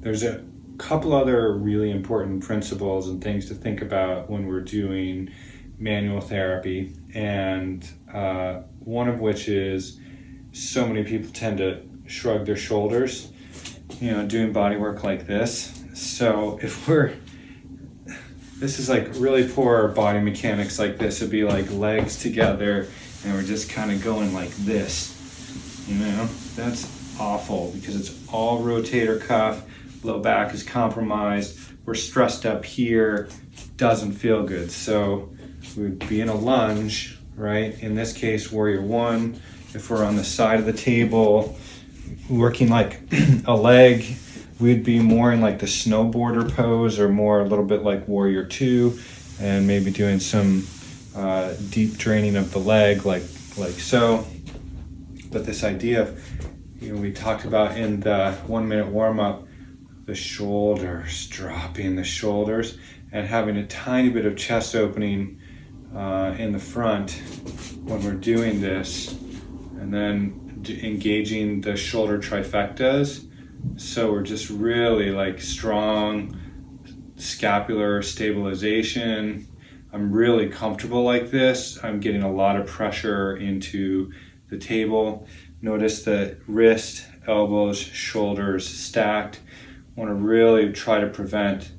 there's a couple other really important principles and things to think about when we're doing manual therapy, and one of which is so many people tend to shrug their shoulders, doing body work like this. So if this is like really poor body mechanics like this, it'd be like legs together and we're just kind of going like this, that's awful because it's all rotator cuff, low back is compromised, we're stressed up here, doesn't feel good. So we'd be in a lunge, right? In this case, warrior one. If we're on the side of the table, working like a leg, we'd be more in like the snowboarder pose, or more a little bit like warrior two, and maybe doing some deep draining of the leg like so. But this idea of, we talked about in the 1 minute warm up, the shoulders, dropping the shoulders and having a tiny bit of chest opening in the front when we're doing this, and then engaging the shoulder trifectas. So we're just really like strong scapular stabilization. I'm really comfortable like this. I'm getting a lot of pressure into the table. Notice the wrist, elbows, shoulders stacked. I want to really try to prevent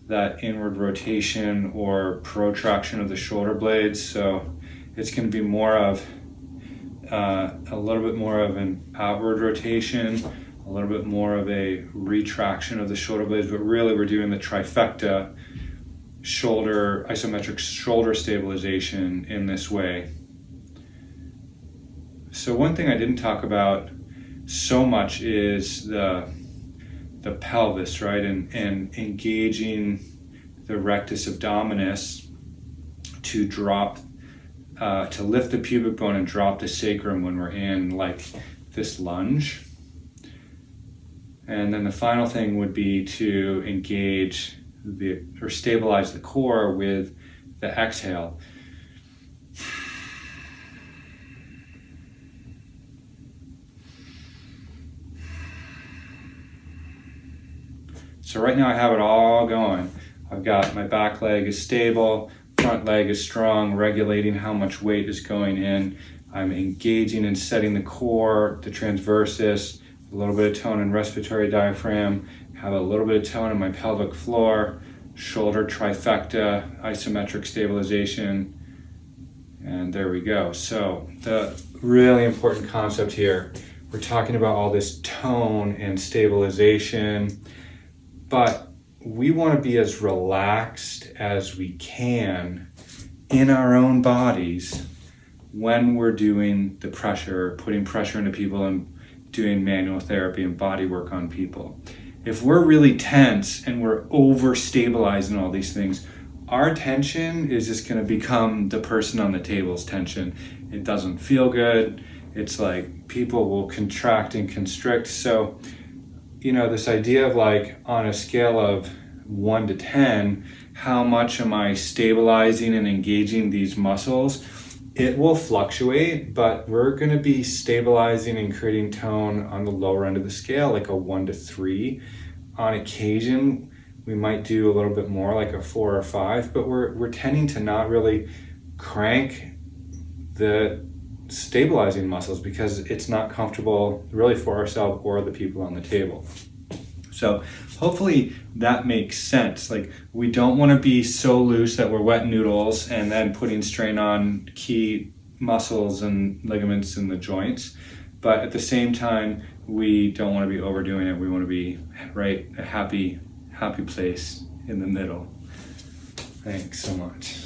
that inward rotation or protraction of the shoulder blades. So it's going to be more of a little bit more of an outward rotation, a little bit more of a retraction of the shoulder blades, but really we're doing the trifecta shoulder, isometric shoulder stabilization in this way. So one thing I didn't talk about so much is the pelvis, right? And engaging the rectus abdominis to drop, to lift the pubic bone and drop the sacrum when we're in like this lunge. And then the final thing would be to engage or stabilize the core with the exhale. So right now I have it all going. I've got my back leg is stable, front leg is strong, regulating how much weight is going in. I'm engaging and setting the core, the transversus, a little bit of tone in respiratory diaphragm, have a little bit of tone in my pelvic floor, shoulder trifecta, isometric stabilization, and there we go. So the really important concept here, we're talking about all this tone and stabilization, but we want to be as relaxed as we can in our own bodies when we're doing the pressure, putting pressure into people and doing manual therapy and body work on people. If we're really tense and we're over stabilizing all these things, our tension is just going to become the person on the table's tension. It doesn't feel good. It's like people will contract and constrict. So, this idea of like on a scale of 1 to 10, how much am I stabilizing and engaging these muscles? It will fluctuate, but we're going to be stabilizing and creating tone on the lower end of the scale, like a 1 to 3. On occasion, we might do a little bit more, like a 4 or 5, but we're tending to not really crank the stabilizing muscles because it's not comfortable really for ourselves or the people on the table. So hopefully that makes sense. Like, we don't want to be so loose that we're wet noodles and then putting strain on key muscles and ligaments in the joints. But at the same time, we don't want to be overdoing it. We want to be a happy place in the middle. Thanks so much.